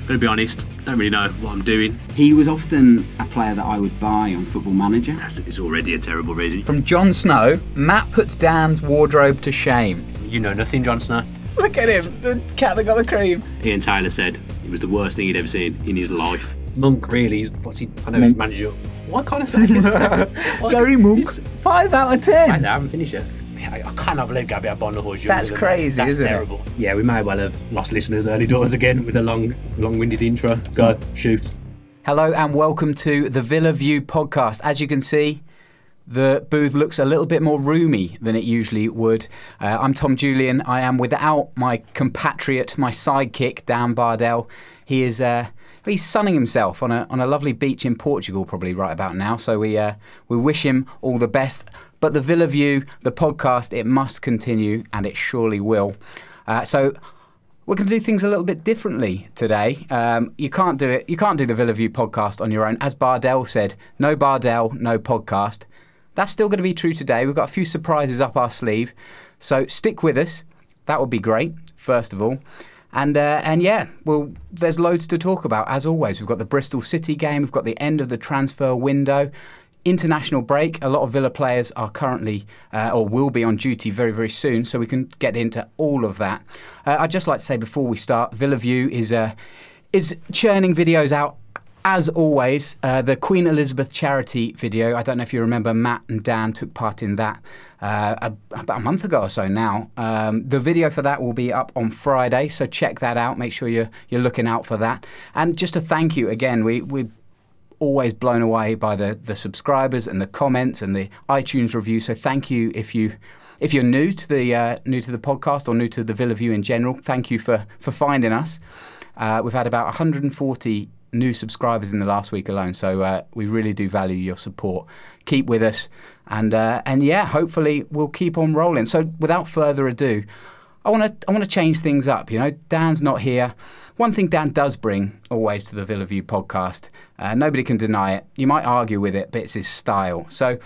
Gonna be honest, don't really know what I'm doing. He was often a player that I would buy on Football Manager. It's already a terrible reason. From Jon Snow, Matt puts Dan's wardrobe to shame. You know nothing, Jon Snow. Look at him, the cat that got the cream. Ian Taylor said it was the worst thing he'd ever seen in his life. Monk, really, I know he's manager. What kind of say is Gary Monk, 5 out of 10. I haven't finished yet. I cannot believe Gabby had Bondahorse. That's crazy, That's isn't terrible. It? Yeah, we may well have lost listeners early doors again with a long-winded intro. Go, shoot. Hello and welcome to the Villa View podcast. As you can see, the booth looks a little bit more roomy than it usually would. I'm Tom Julian. I am without my compatriot, my sidekick, Dan Bardell. He is he's sunning himself on a lovely beach in Portugal probably right about now. So we wish him all the best. But the Villa View, the podcast, it must continue, and it surely will. So we're going to do things a little bit differently today. You can't do it. You can't do the Villa View podcast on your own. As Bardell said, no Bardell, no podcast. That's still going to be true today. We've got a few surprises up our sleeve. So stick with us. That would be great, first of all. And yeah, well, there's loads to talk about, as always. We've got the Bristol City game. We've got the end of the transfer window. International break. A lot of Villa players are currently or will be on duty very, very soon, so we can get into all of that. I'd just like to say before we start, Villa View is churning videos out. As always, the Queen Elizabeth charity video, I don't know if you remember, Matt and Dan took part in that about a month ago or so now. The video for that will be up on Friday, so check that out. Make sure you're looking out for that. And just a thank you again, we're always blown away by the subscribers and the comments and the iTunes review. So thank you if you're new to the podcast or new to the Villa View in general. Thank you for finding us. We've had about 140 new subscribers in the last week alone, so we really do value your support. Keep with us, and yeah, hopefully we'll keep on rolling. So without further ado, I want to change things up. You know, Dan's not here. One thing Dan does bring always to the Villa View podcast, nobody can deny it. You might argue with it, but it's his style. So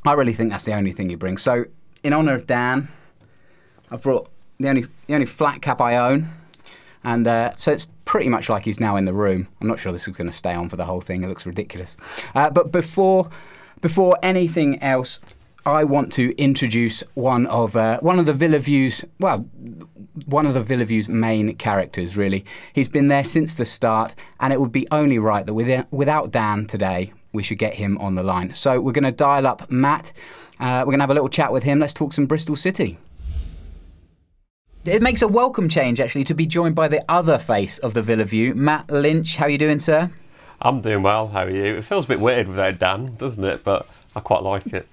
I really think that's the only thing he brings. So in honour of Dan, I've brought the only flat cap I own, and so it's pretty much like he's now in the room. I'm not sure this is going to stay on for the whole thing. It looks ridiculous. But before anything else, I want to introduce one of the Villa View's main characters, really. He's been there since the start, and it would be only right that without Dan today, we should get him on the line. So we're going to dial up Matt. We're going to have a little chat with him. Let's talk some Bristol City. It makes a welcome change, actually, to be joined by the other face of the Villa View, Matt Lynch. How are you doing, sir? I'm doing well. How are you? It feels a bit weird without Dan, doesn't it? But I quite like it.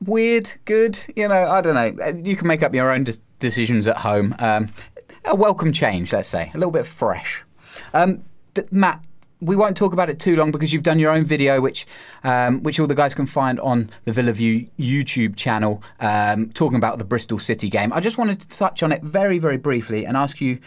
Weird, good, I don't know. You can make up your own decisions at home. A welcome change, let's say. A little bit fresh. Matt, we won't talk about it too long because you've done your own video, which all the guys can find on the Villa View YouTube channel, talking about the Bristol City game. I just wanted to touch on it very, very briefly and ask you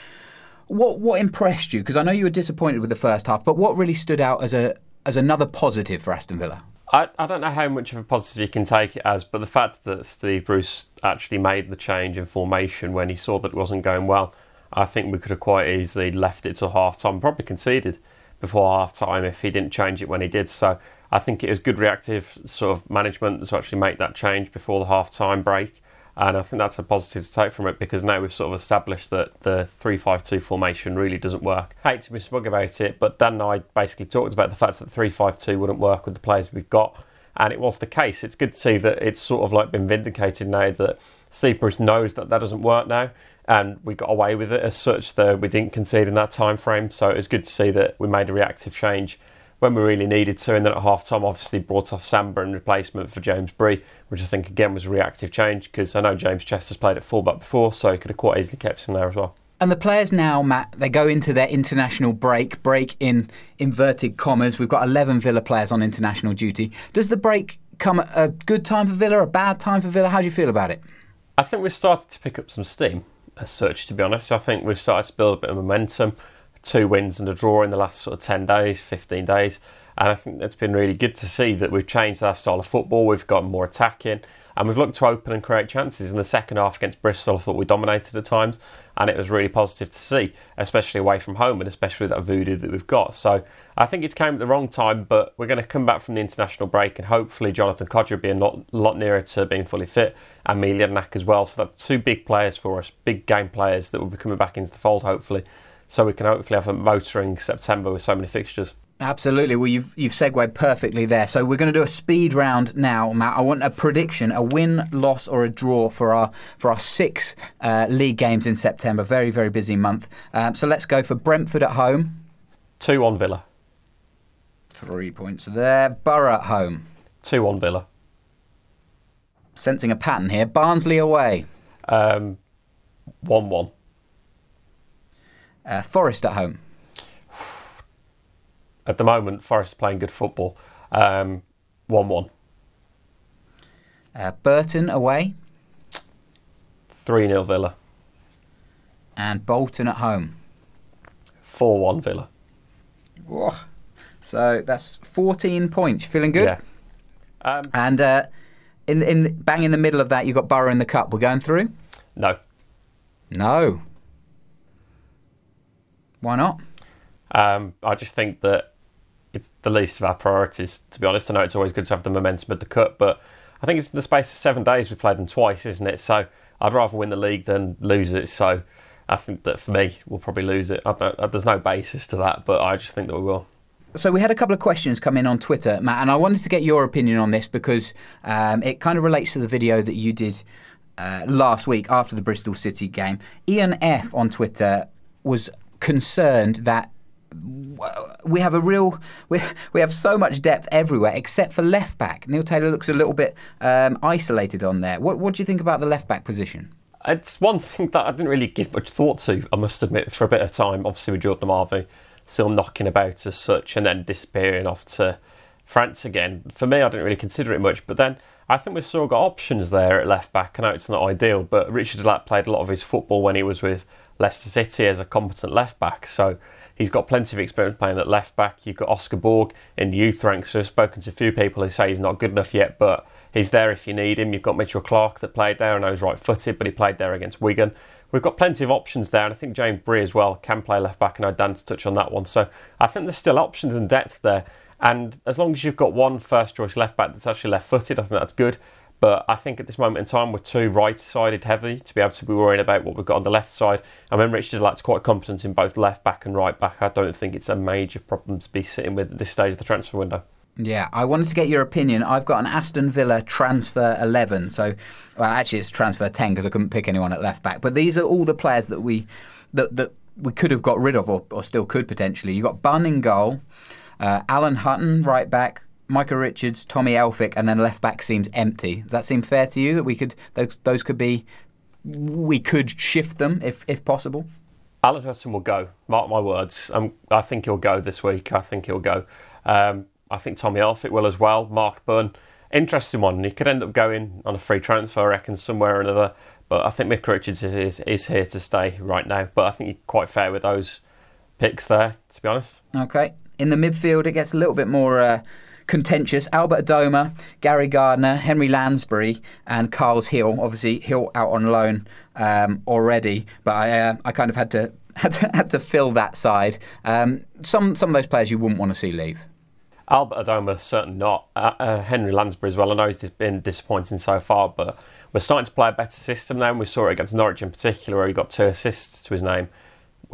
what impressed you, because I know you were disappointed with the first half, but what really stood out as another positive for Aston Villa? I don't know how much of a positive you can take it as, but the fact that Steve Bruce actually made the change in formation when he saw that it wasn't going well, I think we could have quite easily left it till half-time, probably conceded before half-time if he didn't change it when he did. So I think it was good reactive sort of management to actually make that change before the half-time break. And I think that's a positive to take from it, because now we've sort of established that the 3-5-2 formation really doesn't work. I hate to be smug about it, but Dan and I basically talked about the fact that 3-5-2 wouldn't work with the players we've got, and it was the case. It's good to see that it's sort of like been vindicated now that Steve Bruce knows that doesn't work now, and we got away with it as such that we didn't concede in that time frame. So it was good to see that we made a reactive change when we really needed to, and then at half-time obviously brought off Samba in replacement for James Bree, which I think again was a reactive change, because I know James Chester's played at fullback before, so he could have quite easily kept him there as well. And the players now, Matt, they go into their international break in inverted commas. We've got 11 Villa players on international duty. Does the break come at a good time for Villa, a bad time for Villa? How do you feel about it? I think we've started to pick up some steam as such, to be honest. I think we've started to build a bit of momentum. 2 wins and a draw in the last sort of 10 days, 15 days. And I think it's been really good to see that we've changed our style of football. We've got more attacking. And we've looked to open and create chances. In the second half against Bristol, I thought we dominated at times, and it was really positive to see, especially away from home and especially that voodoo that we've got. So I think it came at the wrong time, but we're going to come back from the international break, and hopefully Jonathan Codger will be a lot nearer to being fully fit, and Milianak as well. So that's two big players for us, big game players that will be coming back into the fold, hopefully. So we can hopefully have a motoring September with so many fixtures. Absolutely. Well, you've segued perfectly there. So we're going to do a speed round now, Matt. I want a prediction, a win, loss, or a draw for our 6 league games in September. Very, very busy month. So let's go for Brentford at home. 2-1 Villa. 3 points there. Borough at home. 2-1 Villa. Sensing a pattern here. Barnsley away. 1-1. Forest at home. At the moment, Forest are playing good football. 1-1. Burton away. 3-0 Villa. And Bolton at home. 4-1 Villa. Whoa. So that's 14 points. Feeling good? Yeah. And in bang in the middle of that, you've got Borough in the Cup. We're going through? No. No. Why not? I just think that it's the least of our priorities, to be honest. I know it's always good to have the momentum of the cup, but I think it's in the space of 7 days we've played them twice, isn't it? So I'd rather win the league than lose it. So I think that for me, we'll probably lose it. There's no basis to that, but I just think that we will. So we had a couple of questions come in on Twitter, Matt, and I wanted to get your opinion on this because it kind of relates to the video that you did last week after the Bristol City game. Ian F on Twitter was concerned that we have we have so much depth everywhere except for left back. Neil Taylor looks a little bit isolated on there. What do you think about the left back position? It's one thing that I didn't really give much thought to, I must admit, for a bit of time. Obviously with Jordan Marvey still knocking about as such and then disappearing off to France again. For me, I didn't really consider it much, but then I think we've still got options there at left back. I know it's not ideal, but Richard Delatte played a lot of his football when he was with Leicester City as a competent left back, so he's got plenty of experience playing at left back. You've got Oscar Borg in the youth ranks, so I've spoken to a few people who say he's not good enough yet, but he's there if you need him. You've got Mitchell Clark that played there. I know he's right-footed, but he played there against Wigan. We've got plenty of options there, and I think James Bree as well can play left back, and I know Dan to touch on that one. So I think there's still options and depth there, and as long as you've got one first-choice left back that's actually left-footed, I think that's good. But I think at this moment in time, we're too right-sided heavy to be able to be worrying about what we've got on the left side. And when Richard Delatte's quite competent in both left back and right back, I don't think it's a major problem to be sitting with at this stage of the transfer window. Yeah, I wanted to get your opinion. I've got an Aston Villa transfer 11. So, well, actually, it's transfer 10 because I couldn't pick anyone at left back. But these are all the players that we could have got rid of or still could potentially. You've got Bunn in goal, Alan Hutton right back, Micah Richards, Tommy Elphick, and then left back seems empty. Does that seem fair to you that we could shift them if possible? Alan Hutton will go. Mark my words. I think he'll go this week. I think he'll go. I think Tommy Elphick will as well. Mark Bunn, interesting one. He could end up going on a free transfer, I reckon, somewhere or another. But I think Micah Richards is here to stay right now. But I think you're quite fair with those picks there, to be honest. Okay. In the midfield, it gets a little bit more contentious. Albert Adoma, Gary Gardner, Henry Lansbury, and Carles Hill. Obviously, Hill out on loan already, but I kind of had to fill that side. Some of those players you wouldn't want to see leave. Albert Adoma, certainly not. Henry Lansbury as well. I know he's been disappointing so far, but we're starting to play a better system now. And we saw it against Norwich in particular, where he got 2 assists to his name.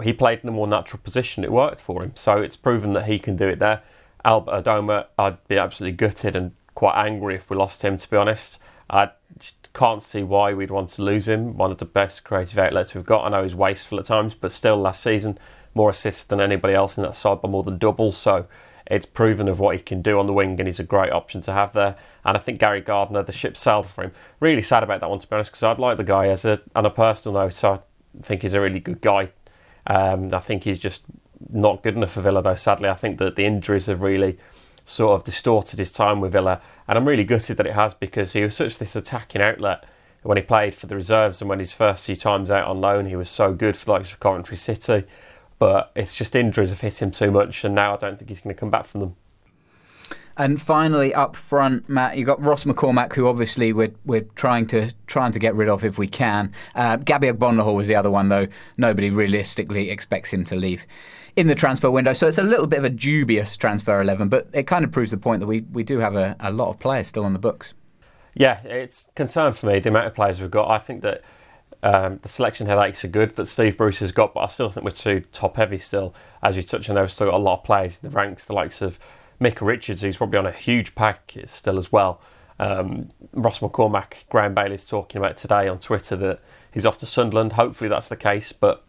He played in a more natural position. It worked for him, so it's proven that he can do it there. Albert Adoma, I'd be absolutely gutted and quite angry if we lost him, to be honest. I just can't see why we'd want to lose him. One of the best creative outlets we've got. I know he's wasteful at times, but still last season, more assists than anybody else in that side by more than double. So it's proven of what he can do on the wing, and he's a great option to have there. And I think Gary Gardner, the ship sailed for him. Really sad about that one, to be honest, because I'd like the guy on a personal note. So I think he's a really good guy. I think he's just not good enough for Villa, though, sadly. I think that the injuries have really sort of distorted his time with Villa, and I'm really gutted that it has, because he was such this attacking outlet when he played for the reserves, and when his first few times out on loan he was so good for the likes of Coventry City, but it's just injuries have hit him too much, and now I don't think he's going to come back from them. And finally, up front, Matt, you've got Ross McCormack, who obviously we're trying to get rid of if we can. Gabby Ogbonnahor was the other one, though. Nobody realistically expects him to leave in the transfer window. So it's a little bit of a dubious transfer 11, but it kind of proves the point that we do have a lot of players still on the books. Yeah, it's a concern for me, the amount of players we've got. I think that the selection headaches are good that Steve Bruce has got, but I still think we're too top-heavy still. As you touched on, we've still got a lot of players in the ranks, the likes of Micah Richards, who's probably on a huge pack still as well. Ross McCormack, Graham Bailey's talking about today on Twitter that he's off to Sunderland. Hopefully that's the case, but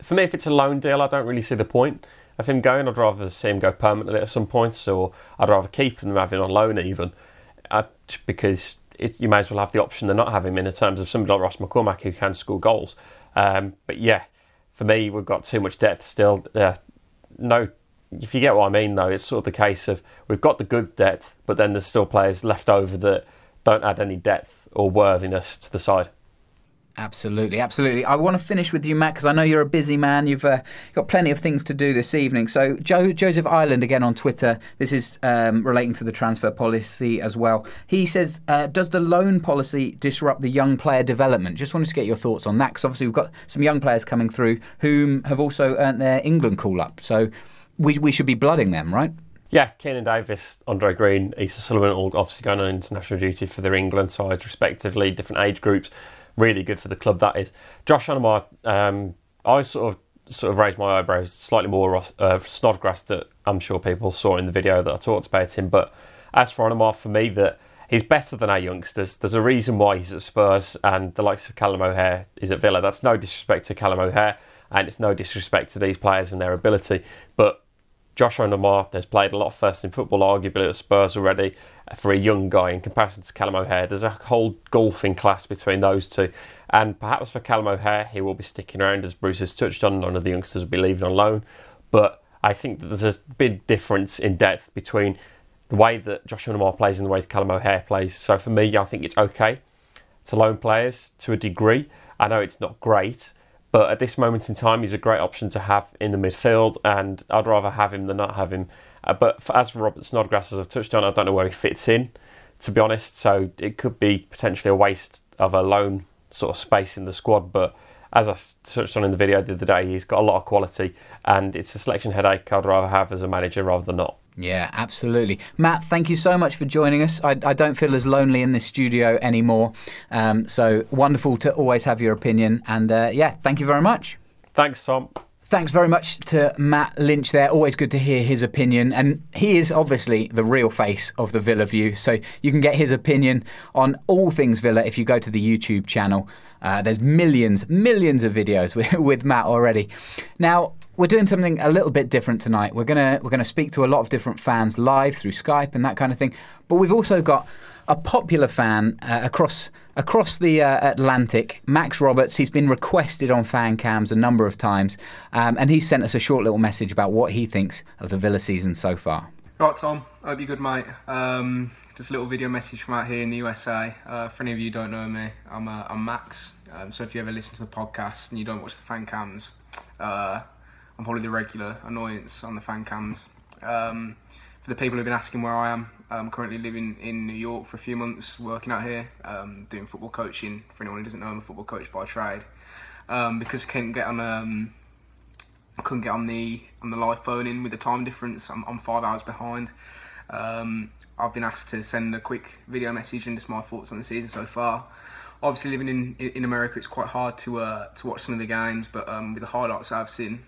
for me, if it's a loan deal, I don't really see the point of him going. I'd rather see him go permanently at some point, or I'd rather keep him than have him on loan even, because you may as well have the option to not have him in terms of somebody like Ross McCormack who can score goals. But yeah, for me, we've got too much depth still. No, if you get what I mean, though, it's sort of the case of we've got the good depth, but then there's still players left over that don't add any depth or worthiness to the side. Absolutely, absolutely. I want to finish with you, Matt, because I know you're a busy man. You've got plenty of things to do this evening. So Joseph Ireland, again on Twitter, this is relating to the transfer policy as well. He says, does the loan policy disrupt the young player development? Just wanted to get your thoughts on that, because obviously we've got some young players coming through whom have also earned their England call-up. So we should be blooding them, right? Yeah, Keenan Davis, Andre Green, Issa Sullivan, all obviously going on international duty for their England sides respectively, different age groups. Really good for the club, that is. Josh Onomah, I sort of raised my eyebrows slightly more Snodgrass that I'm sure people saw in the video that I talked about him. But as for Onomah, for me, that he's better than our youngsters. There's a reason why he's at Spurs and the likes of Callum O'Hare is at Villa. That's no disrespect to Callum O'Hare and it's no disrespect to these players and their ability. But Josh Onomah has played a lot of first-team football, arguably at Spurs already, for a young guy in comparison to Callum O'Hare. There's a whole gulfing class between those two. And perhaps for Callum O'Hare, he will be sticking around, as Bruce has touched on. None of the youngsters will be leaving on loan. But I think that there's a big difference in depth between the way that Josh Onomah plays and the way Callum O'Hare plays. So for me, I think it's okay to loan players to a degree. I know it's not great, but at this moment in time, he's a great option to have in the midfield, and I'd rather have him than not have him. As for Robert Snodgrass, as I've touched on, I don't know where he fits in, to be honest. So it could be potentially a waste of a loan sort of space in the squad. But as I touched on in the video the other day, he's got a lot of quality, and it's a selection headache I'd rather have as a manager rather than not. Yeah, absolutely. Matt, thank you so much for joining us. I don't feel as lonely in this studio anymore. So wonderful to always have your opinion. And thank you very much. Thanks, Tom. Thanks very much to Matt Lynch there. Always good to hear his opinion. And he is obviously the real face of the Villa View. So you can get his opinion on all things Villa if you go to the YouTube channel. There's millions of videos with Matt already. Now, we're doing something a little bit different tonight. We're gonna speak to a lot of different fans live through Skype and that kind of thing. But we've also got a popular fan across the Atlantic, Max Roberts. He's been requested on fan cams a number of times, and he sent us a short little message about what he thinks of the Villa season so far. Right, Tom. Hope you're good, mate. Just a little video message from out here in the USA. For any of you who don't know me, I'm Max. So if you ever listen to the podcast and you don't watch the fan cams, I'm probably the regular annoyance on the fan cams. For the people who've been asking where I am, I'm currently living in New York for a few months, working out here, doing football coaching. For anyone who doesn't know, I'm a football coach by trade. Because I couldn't get on the live phone in with the time difference. I'm 5 hours behind. I've been asked to send a quick video message and just my thoughts on the season so far. Obviously, living in America, it's quite hard to watch some of the games, but with the highlights I've seen,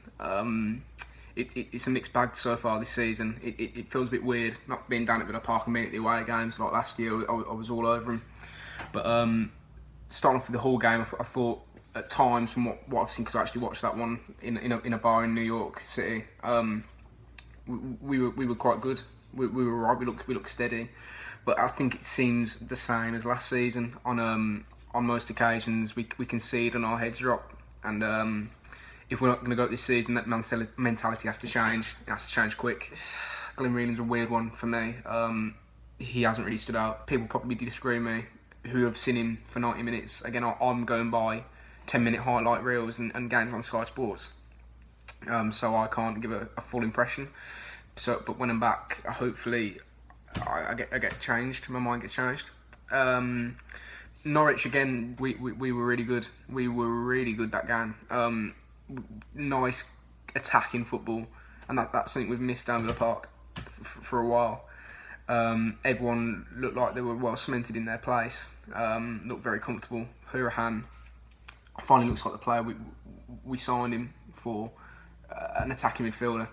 it's a mixed bag so far this season. It feels a bit weird not being down at Villa Park and being at the away games like last year. I was all over them. But starting off with the whole game, I thought at times from what I've seen, because I actually watched that one in a bar in New York City, we were quite good. We were right. We looked steady. But I think it seems the same as last season. On most occasions, we concede and our heads drop. And if we're not going to go this season, that mentality has to change. It has to change quick. Glenn Reeland's a weird one for me. He hasn't really stood out. People probably disagree with me who have seen him for 90 minutes. Again, I'm going by 10-minute highlight reels and games on Sky Sports. So I can't give a full impression. But when I'm back, hopefully I get changed. My mind gets changed. Norwich again. We were really good. We were really good that game. Nice attacking football, and that's something we've missed down the park for a while. Everyone looked like they were well cemented in their place. Looked very comfortable. Hurahan finally looks like the player we signed him for, an attacking midfielder.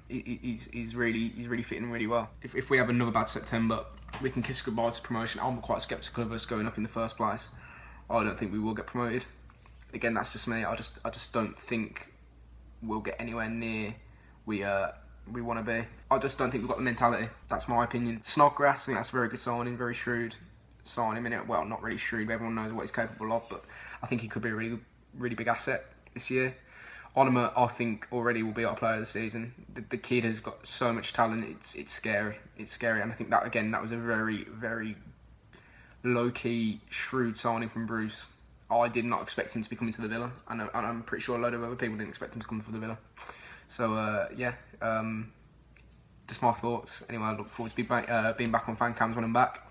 He's really fitting really well. If we have another bad September, we can kiss goodbye to promotion. I'm quite sceptical of us going up in the first place. I don't think we will get promoted. Again, that's just me. I just don't think we'll get anywhere near we want to be. I just don't think we've got the mentality. That's my opinion. Snodgrass, I think that's a very good signing, very shrewd signing. Well, not really shrewd, but everyone knows what he's capable of, but I think he could be a really big asset this year. Onima, I think, already will be our player of the season. The kid has got so much talent, it's scary. It's scary, and I think that, again, that was a very, very low-key, shrewd signing from Bruce. I did not expect him to be coming to the Villa, and I'm pretty sure a load of other people didn't expect him to come to the Villa. So, just my thoughts. Anyway, I look forward to being back on fan cams when I'm back,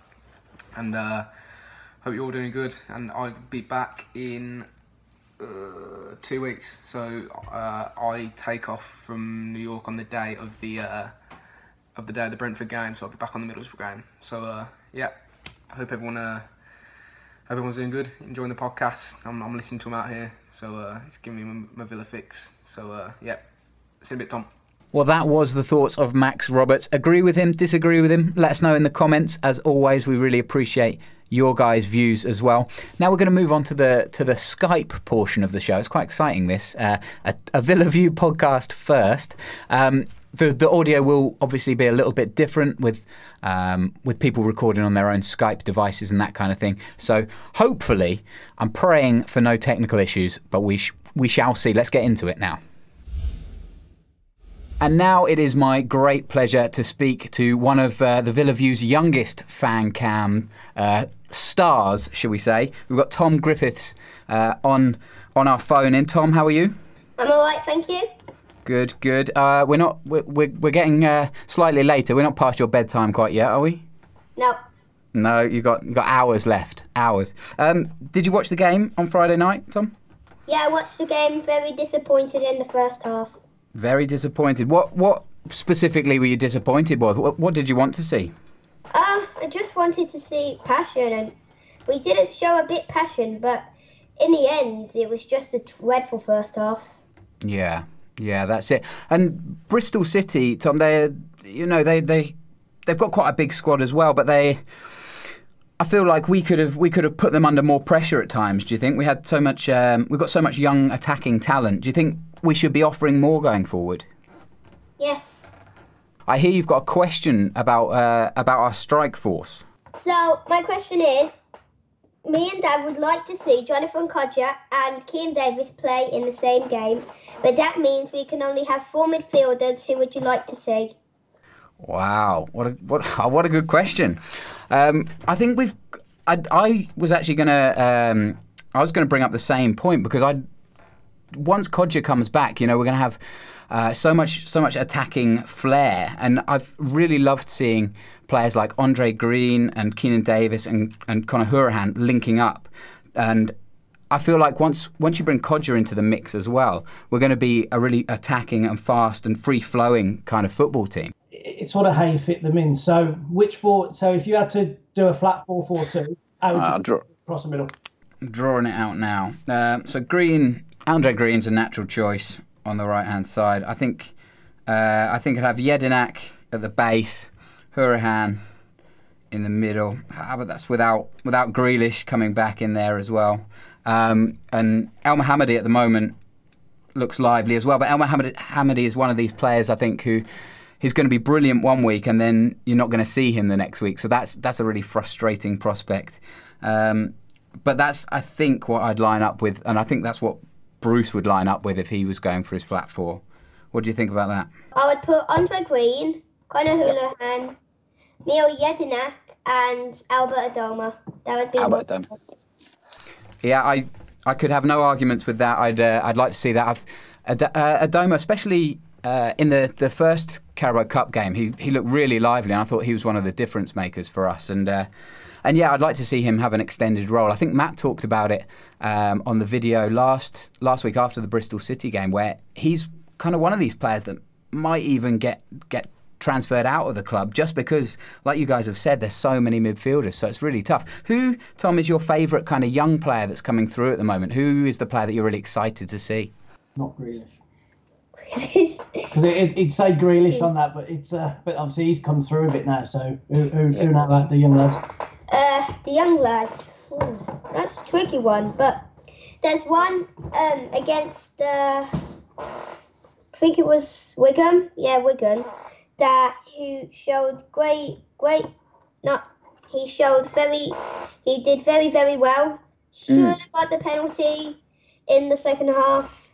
and hope you're all doing good. And I'll be back in 2 weeks. So I take off from New York on the day of the Brentford game. So I'll be back on the Middlesbrough game. So I hope everyone's doing good, enjoying the podcast. I'm listening to them out here, so it's giving me my Villa fix. So see you in a bit, Tom. Well, that was the thoughts of Max Roberts. Agree with him, disagree with him? Let us know in the comments. As always, we really appreciate your guys' views as well. Now we're going to move on to the Skype portion of the show. It's quite exciting, this. A Villa View podcast first. The audio will obviously be a little bit different with people recording on their own Skype devices and that kind of thing. So hopefully, I'm praying for no technical issues, but we shall see. Let's get into it now. And now it is my great pleasure to speak to one of the Villa View's youngest fan cam stars, shall we say. We've got Tom Griffiths on our phone in. Tom, how are you? I'm all right, thank you. Good. We're getting slightly later. We're not past your bedtime quite yet, are we? No. No, you got hours left. Hours. Did you watch the game on Friday night, Tom? Yeah, I watched the game. Very disappointed in the first half. Very disappointed. What specifically were you disappointed with? What did you want to see? I just wanted to see passion, and we didn't show a bit passion, but in the end, it was just a dreadful first half. Yeah, that's it. And Bristol City, Tom, they've got quite a big squad as well, but I feel like we could have put them under more pressure at times. Do you think we had so much? We've got so much young attacking talent. Do you think we should be offering more going forward? Yes. I hear you've got a question about our strike force. So my question is, me and Dad would like to see Jonathan Kodjia and Keane Davis play in the same game, but that means we can only have 4 midfielders. Who would you like to see? Wow, what a good question. I think I was actually going to bring up the same point, because once Kodjia comes back, we're going to have so much attacking flair, and I've really loved seeing players like Andre Green and Keenan Davis and Conor Hurahan linking up, and I feel like once you bring Kodjia into the mix as well, we're going to be a really attacking and fast and free-flowing kind of football team. It's sort of how you fit them in. So if you had to do a flat 4-4-2, how would you cross the middle? I'm drawing it out now. So Andre Green's a natural choice on the right-hand side. I think I'd have Jedinak at the base, Hurahan in the middle. But that's without Grealish coming back in there as well. And El Mohammadi at the moment looks lively as well. But El Mohammadi is one of these players, I think, who he's going to be brilliant one week and then you're not going to see him the next week. So that's a really frustrating prospect. But that's, I think, what I'd line up with, and I think that's what Bruce would line up with if he was going for his flat 4. What do you think about that? I would put Andre Green, Conor Hurahan, Mio Jedinak, and Albert Adoma. That would be Albert Adoma. Yeah, I could have no arguments with that. I'd like to see that. Adoma, especially in the first Carabao Cup game. He looked really lively, and I thought he was one of the difference makers for us. And yeah, I'd like to see him have an extended role. I think Matt talked about it on the video last week after the Bristol City game, where he's kind of one of these players that might even get transferred out of the club just because, like you guys have said, there's so many midfielders, so it's really tough. Who, Tom, is your favourite kind of young player that's coming through at the moment? Who is the player that you're really excited to see? Not Grealish. Because it'd say Grealish on that, but but obviously he's come through a bit now. So who now, like the young lads? The young lads. That's a tricky one, but there's one against I think it was Wigan. Yeah, Wigan. That he showed he did very, very well. Should have got the penalty in the second half.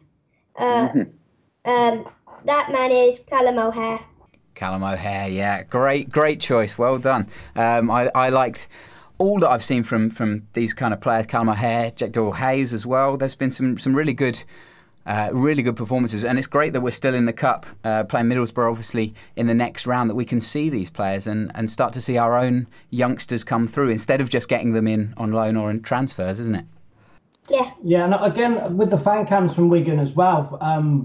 That man is Callum O'Hare. Callum O'Hare, yeah, great choice, well done. I liked all that I've seen from these kind of players. Callum O'Hare, Jack Doyle-Hayes as well. There's been some really good performances, and it's great that we're still in the cup, playing Middlesbrough obviously in the next round, that we can see these players and start to see our own youngsters come through instead of just getting them in on loan or in transfers, isn't it? Yeah, and again with the fan cams from Wigan as well,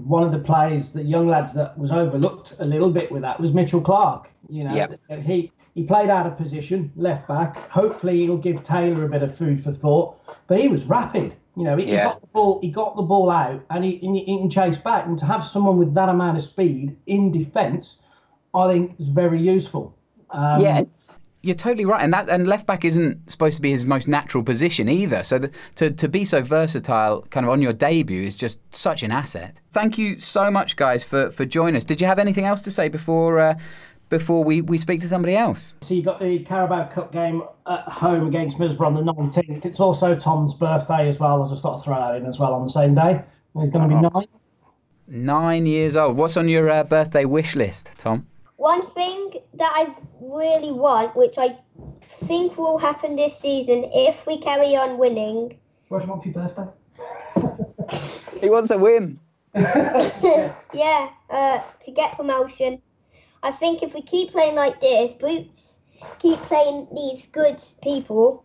one of the players, the young lads that was overlooked a little bit with that was Mitchell Clark. You know, he played out of position, left back. Hopefully he'll give Taylor a bit of food for thought, but he was rapid. You know, he got the ball out, and he can chase back. And to have someone with that amount of speed in defence, I think is very useful. You're totally right, and left back isn't supposed to be his most natural position either. So to be so versatile, kind of on your debut, is just such an asset. Thank you so much, guys, for joining us. Did you have anything else to say before we speak to somebody else? So you got the Carabao Cup game at home against Middlesbrough on the 19th. It's also Tom's birthday as well. I just thought I'd throw that in as well on the same day. He's going to be 9. 9 years old. What's on your birthday wish list, Tom? One thing that I really want, which I think will happen this season if we carry on winning. What do you want for your birthday? He wants to win. To get promotion. I think if we keep playing like this, Boots, keep playing these good people,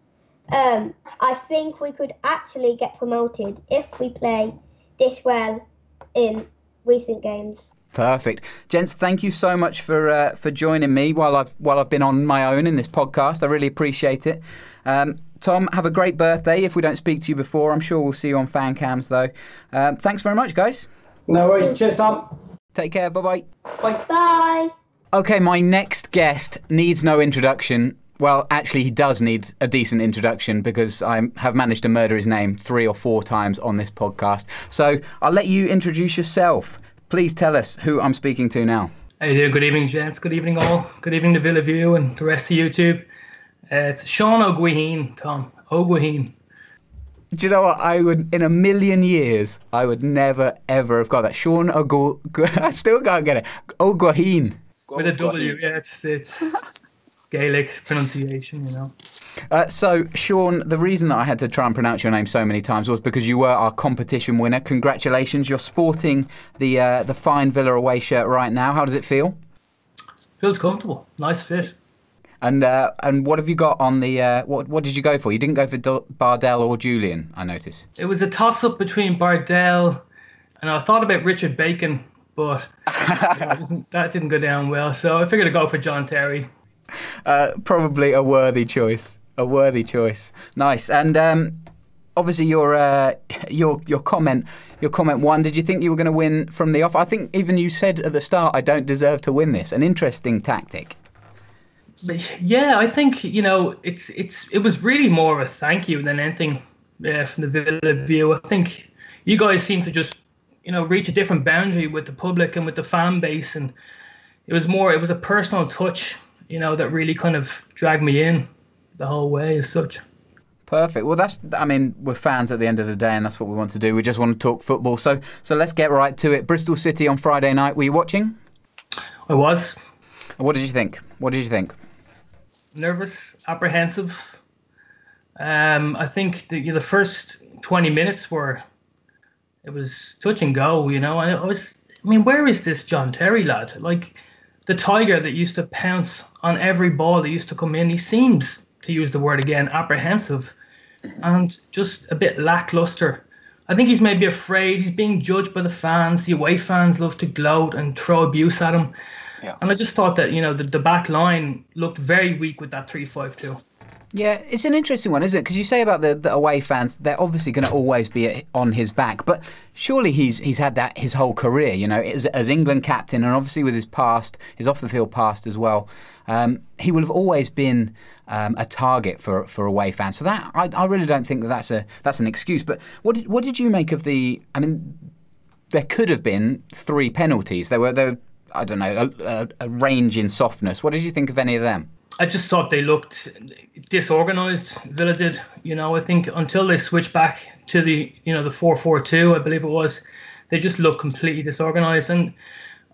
I think we could actually get promoted if we play this well in recent games. Perfect. Gents, thank you so much for joining me while I've been on my own in this podcast. I really appreciate it. Tom, have a great birthday. If we don't speak to you before, I'm sure we'll see you on fan cams though. Thanks very much, guys. No worries. Cheers, Tom. Take care. Bye-bye. Bye. Bye. Okay, my next guest needs no introduction. Well, actually, he does need a decent introduction because I have managed to murder his name 3 or 4 times on this podcast. So I'll let you introduce yourself. Please tell us who I'm speaking to now. How you doing? Good evening, gents. Good evening, all. Good evening to Villa View and the rest of YouTube. It's Sean O'Guiheen, Tom. O'Guiheen. Do you know what? I would, in a million years, I would never, ever have got that. Sean I still can't get it. O'Guiheen. With a W, yeah, it's Gaelic pronunciation, you know. So, Sean, the reason that I had to try and pronounce your name so many times was because you were our competition winner. Congratulations. You're sporting the fine Villa away shirt right now. How does it feel? Feels comfortable. Nice fit. And what have you got on the... What did you go for? You didn't go for Bardell or Julian, I noticed. It was a toss-up between Bardell and I thought about Richard Bacon, but that didn't go down well. So I figured I'd go for John Terry. Probably a worthy choice. A worthy choice. Nice. And obviously your comment one, did you think you were going to win from the off? I think even you said at the start, I don't deserve to win this. An interesting tactic. Yeah, I think, you know, it was really more of a thank you than anything from the Villa View. I think you guys seem to just, you know, reach a different boundary with the public and with the fan base, and it was a personal touch, you know, that really kind of dragged me in the whole way as such. Perfect. Well, we're fans at the end of the day, and that's what we want to do. We just want to talk football. So let's get right to it. Bristol City on Friday night. Were you watching? I was. What did you think? Nervous, apprehensive. I think the first 20 minutes it was touch and go, you know. Where is this John Terry lad? Like, the tiger that used to pounce on every ball that used to come in. He seems, to use the word again, apprehensive and just a bit lackluster. I think he's maybe afraid. He's being judged by the fans. The away fans love to gloat and throw abuse at him. Yeah. And I just thought that, the back line looked very weak with that 3-5-2. Yeah, it's an interesting one, isn't it? Because you say about the away fans, they're obviously going to always be on his back. But surely he's had that his whole career, as England captain, and obviously with his past, his off-the-field past as well. He will have always been a target for away fans. So that I really don't think that's an excuse. But what did you make of the? I mean, there could have been 3 penalties. There were I don't know, a range in softness. What did you think of any of them? I just thought they looked disorganised. Villa did. I think until they switched back to the 4-4-2, I believe it was, they just looked completely disorganised. And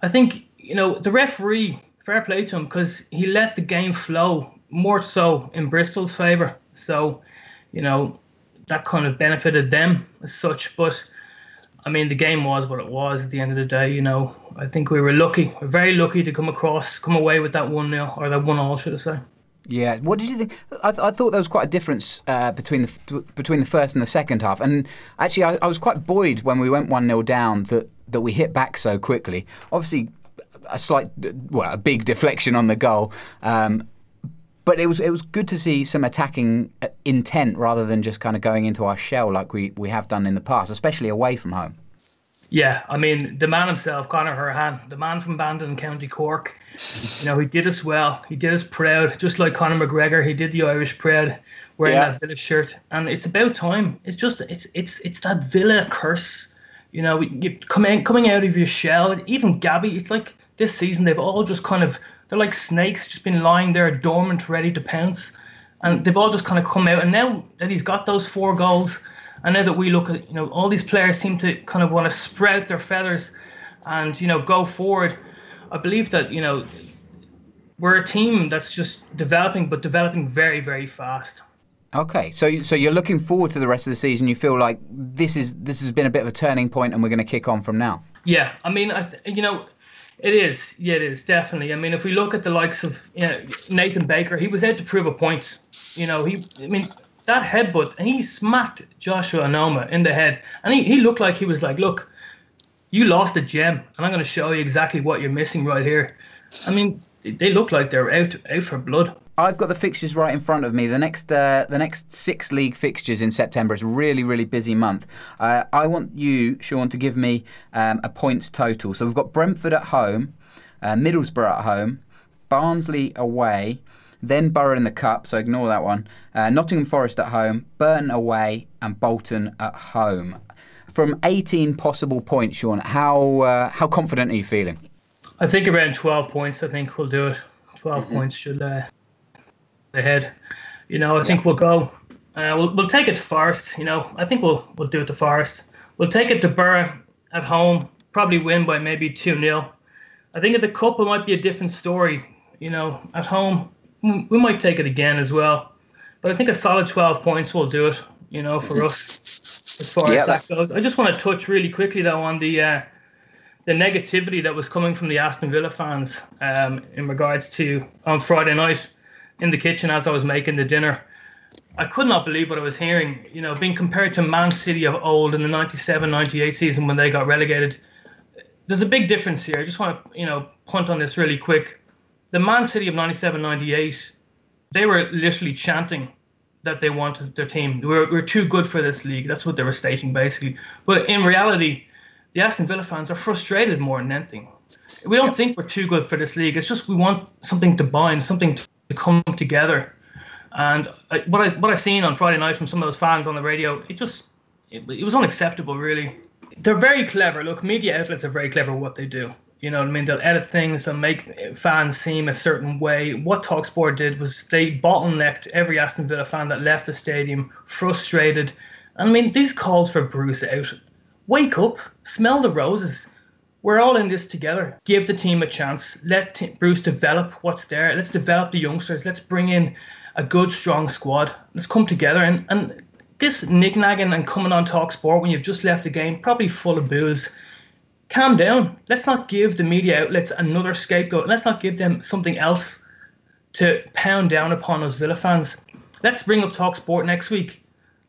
I think the referee, fair play to him, because he let the game flow more so in Bristol's favour. So, that kind of benefited them as such. But I mean, the game was what it was at the end of the day. I think we were lucky. We're very lucky to come away with that 1-0, or that 1-1, should I say. Yeah. What did you think? I thought there was quite a difference between the first and the second half. And actually, I was quite buoyed when we went 1-0 down that we hit back so quickly. Obviously, a big deflection on the goal. But it was good to see some attacking intent rather than just kind of going into our shell like we have done in the past, especially away from home. Yeah, I mean, the man himself, Conor Hurhan, the man from Bandon, County Cork, he did us well. He did us proud, just like Conor McGregor. He did the Irish proud wearing that Villa shirt. And it's about time. It's just, it's that Villa curse. You coming out of your shell. Even Gabby, it's like this season, they've all just kind of, they're like snakes, just been lying there dormant, ready to pounce. And they've all just kind of come out. And now that he's got those 4 goals, and now that we look at, all these players seem to kind of want to sprout their feathers and, go forward. I believe that, we're a team that's just developing, but developing very, very fast. Okay, so you're looking forward to the rest of the season. You feel like this has been a bit of a turning point, and we're going to kick on from now. Yeah, I mean, it is. Yeah, it is, definitely. I mean, if we look at the likes of Nathan Baker, he was out to prove a point. That headbutt, and he smacked Joshua Anoma in the head. And he looked like he was like, look, you lost a gem, and I'm going to show you exactly what you're missing right here. I mean, they look like they're out for blood. I've got the fixtures right in front of me. The next 6 league fixtures in September is a really, really busy month. I want you, Sean, to give me a points total. So we've got Brentford at home, Middlesbrough at home, Barnsley away, then Borough in the Cup, so ignore that one, Nottingham Forest at home, Burton away, and Bolton at home. From 18 possible points, Sean, how confident are you feeling? I think around 12 points, I think we'll do it. 12 points should ahead. I think we'll go. We'll take it to Forest. I think we'll do it to Forest. We'll take it to Borough at home. Probably win by maybe 2-0. I think at the Cup it might be a different story. At home we might take it again as well. But I think a solid 12 points will do it. For us as far as that goes. I just want to touch really quickly though on the negativity that was coming from the Aston Villa fans in regards to on Friday night in the kitchen as I was making the dinner. I could not believe what I was hearing, being compared to Man City of old in the 97-98 season when they got relegated. There's a big difference here. I just want to, punt on this really quick. The Man City of 97-98, they were literally chanting that they wanted their team. We're too good for this league. That's what they were stating, basically. But in reality, the Aston Villa fans are frustrated more than anything. We don't think we're too good for this league. It's just we want something to bind, something to come together. And what I seen on Friday night from some of those fans on the radio, it was unacceptable, really. They're very clever. Look, media outlets are very clever at what they do. You know what I mean? They'll edit things and make fans seem a certain way. What TalkSport did was they bottlenecked every Aston Villa fan that left the stadium, frustrated. I mean, these calls for Bruce out. Wake up, smell the roses. We're all in this together. Give the team a chance. Let Bruce develop what's there. Let's develop the youngsters. Let's bring in a good, strong squad. Let's come together. And this nick-nagging and coming on TalkSport when you've just left the game, probably full of booze, calm down. Let's not give the media outlets another scapegoat. Let's not give them something else to pound down upon us Villa fans. Let's bring up Talk Sport next week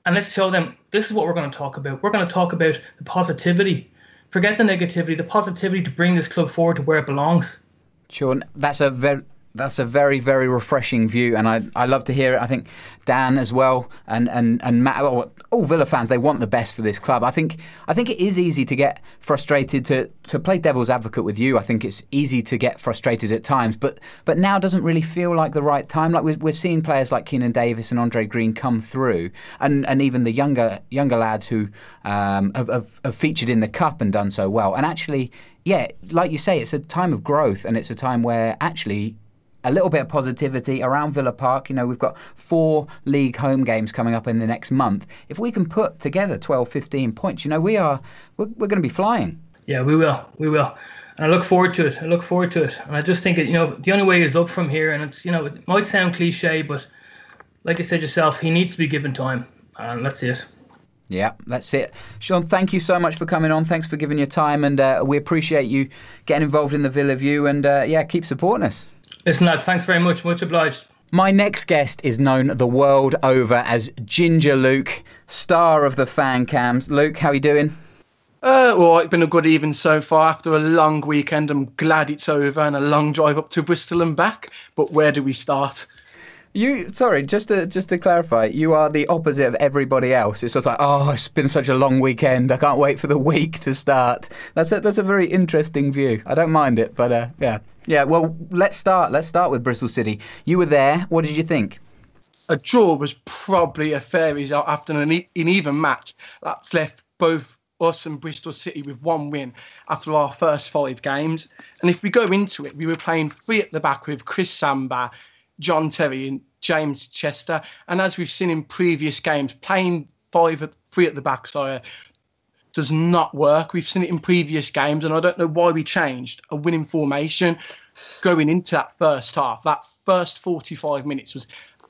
and let's show them this is what we're going to talk about. We're going to talk about the positivity. Forget the negativity, the positivity to bring this club forward to where it belongs. Sean, that's a very, very refreshing view, and I love to hear it. I think Dan as well, and Matt, all Villa fans, they want the best for this club. I think it is easy to get frustrated. To play devil's advocate with you, I think it's easy to get frustrated at times, but now doesn't really feel like the right time. Like we're seeing players like Keenan Davis and Andre Green come through, and even the younger lads who have featured in the cup and done so well. And actually, yeah, like you say, it's a time of growth, and it's a time where actually a little bit of positivity around Villa Park. You know, we've got 4 league home games coming up in the next month. If we can put together 12, 15 points, you know, we're going to be flying. Yeah, we will. And I look forward to it. And I just think, you know, the only way is up from here. And it's, you know, it might sound cliche, but like you said yourself, he needs to be given time. And that's it. Yeah, that's it. Sean, thank you so much for coming on. Thanks for giving your time. And we appreciate you getting involved in the Villa View. And yeah, keep supporting us. Listen, lads, thanks very much. Much obliged. My next guest is known the world over as Ginger Luke, star of the fan cams. Luke, how are you doing? Well, it's been a good evening so far. After a long weekend, I'm glad it's over and a long drive up to Bristol and back. But where do we start? Sorry, just to clarify, you are the opposite of everybody else. It's just like, oh, it's been such a long weekend. I can't wait for the week to start. That's a very interesting view. I don't mind it, but yeah. Well, let's start with Bristol City. You were there. What did you think? A draw was probably a fair result after an even match. That's left both us and Bristol City with 1 win after our first 5 games. And if we go into it, we were playing 3 at the back with Chris Samba, John Terry and James Chester. And as we've seen in previous games, playing 3 at the back, does not work. We've seen it in previous games, and I don't know why we changed a winning formation going into that first half. That first 45 minutes was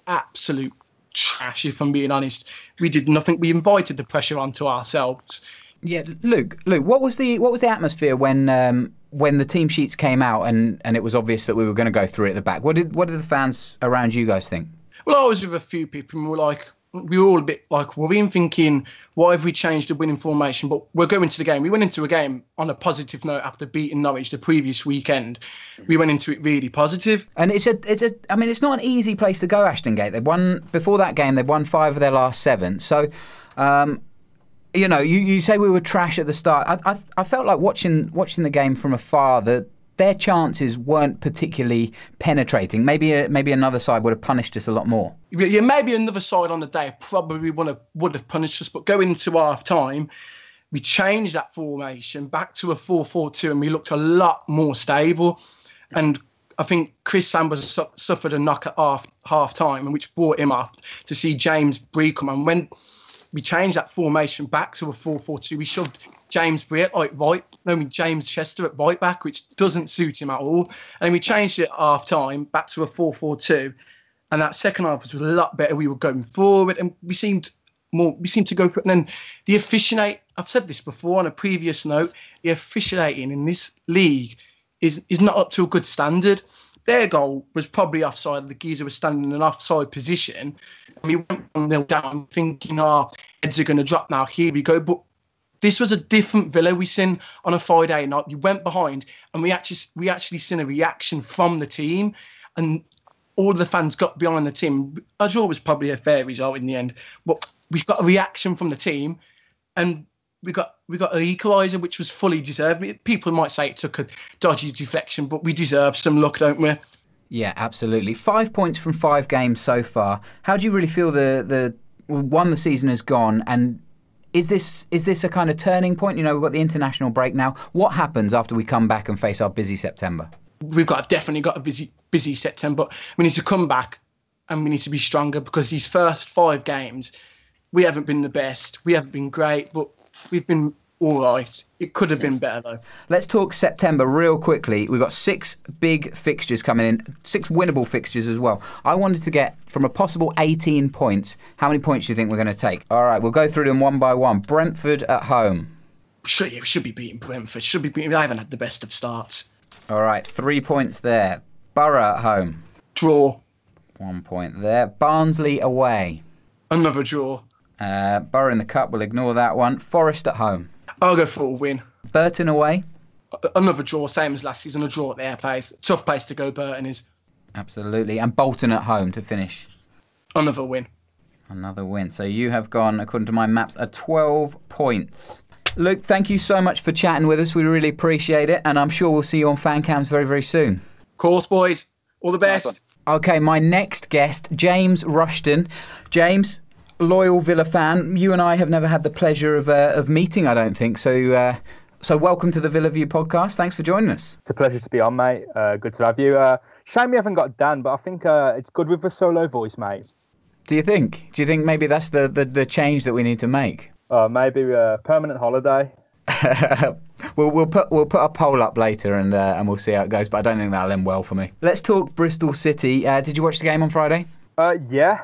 absolute trash, if I'm being honest. We did nothing. We invited the pressure onto ourselves. Yeah, Luke, what was the atmosphere when the team sheets came out and it was obvious that we were going to go through it at the back? What did the fans around you guys think? Well, I was with a few people, and we were all a bit like worrying, thinking, why have we changed the winning formation? But we're going to the game. We went into a game on a positive note after beating Norwich the previous weekend. We went into it really positive. And it's not an easy place to go, Aston Gate. They won before that game. They won 5 of their last 7. So, you know, you say we were trash at the start. I felt like watching the game from afar that their chances weren't particularly penetrating. Maybe another side would have punished us a lot more. Yeah, maybe another side on the day probably would have punished us. But going into half time, we changed that formation back to a 4-4-2, and we looked a lot more stable. And I think Chris Samba suffered a knock at half time, which brought him off to see James Bree come on. When we changed that formation back to a 4-4-2, we shoved James Chester at right back, which doesn't suit him at all. And we changed it at half time back to a 4-4-2. And that second half was a lot better. We were going forward and we seemed to go for it. And then the officiating, I've said this before on a previous note, the officiating in this league is not up to a good standard. Their goal was probably offside. The geezer was standing in an offside position. And we went 1-0 down thinking, heads are going to drop now. Here we go. But this was a different Villa we seen on a Friday night. We went behind and we actually seen a reaction from the team, and all the fans got behind the team. A draw was probably a fair result in the end, but we got a reaction from the team, and we got an equaliser, which was fully deserved. People might say it took a dodgy deflection, but we deserve some luck, don't we? Yeah, absolutely. 5 points from 5 games so far. How do you really feel the season has gone, and is this a kind of turning point? You know, we've got the international break now. What happens after we come back and face our busy September? We've definitely got a busy September. We need to come back and we need to be stronger, because these first 5 games, we haven't been the best. We haven't been great, but we've been all right. It could have been better, though. Let's talk September real quickly. We've got 6 big fixtures coming in, 6 winnable fixtures as well. I wanted to get, from a possible 18 points, how many points do you think we're going to take? All right, we'll go through them one by one. Brentford at home. should be beating Brentford. Should be beating. They haven't had the best of starts. All right, 3 points there. Borough at home. Draw. 1 point there. Barnsley away. Another draw. Borough in the cup, we'll ignore that one. Forest at home. I'll go for a win. Burton away. Another draw, same as last season. A draw at their place. Tough place to go, Burton is. Absolutely. And Bolton at home to finish. Another win. Another win. So you have gone, according to my maps, 12 points. Luke, thank you so much for chatting with us. We really appreciate it. And I'm sure we'll see you on fan cams very, very soon. Of course, boys. All the best. Okay, my next guest, James Rushton. James, loyal Villa fan. You and I have never had the pleasure of meeting, I don't think. So welcome to the Villa View podcast. Thanks for joining us. It's a pleasure to be on, mate. Good to have you. Shame we haven't got Dan, but I think it's good with a solo voice, mate. Do you think? Do you think maybe that's the change that we need to make? Maybe a permanent holiday. We'll put a poll up later and we'll see how it goes. But I don't think that'll end well for me. Let's talk Bristol City. Did you watch the game on Friday? Yeah.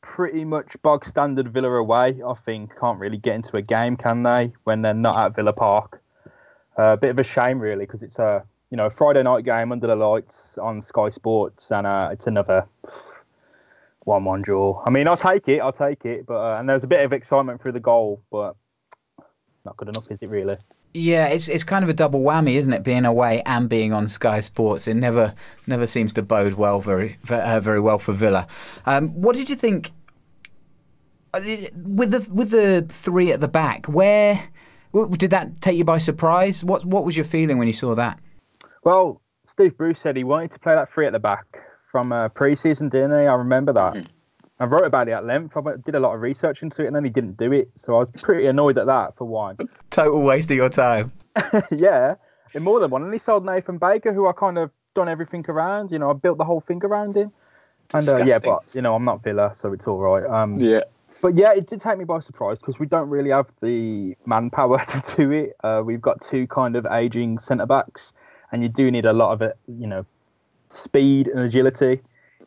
Pretty much bog standard Villa away. I think can't really get into a game, can they? When they're not at Villa Park. A bit of a shame, really, because it's a Friday night game under the lights on Sky Sports, and it's another 1-1 draw. I mean, I'll take it. But and there's a bit of excitement through the goal, but not good enough, is it really? Yeah, it's kind of a double whammy, isn't it? Being away and being on Sky Sports, it never seems to bode well very well for Villa. What did you think with the three at the back? Where did that take you by surprise? What was your feeling when you saw that? Well, Steve Bruce said he wanted to play that three at the back from pre-season, didn't he? I remember that. Mm-hmm. I wrote about it at length. I did a lot of research into it, and then he didn't do it. So I was pretty annoyed at that, for one. Total waste of your time. Yeah, in more than one. And he sold Nathan Baker, who I kind of done everything around. I built the whole thing around him. And yeah, but I'm not Villa, so it's all right. Yeah. But yeah, it did take me by surprise because we don't really have the manpower to do it. We've got two kind of aging centre backs, and you do need a lot of it, speed and agility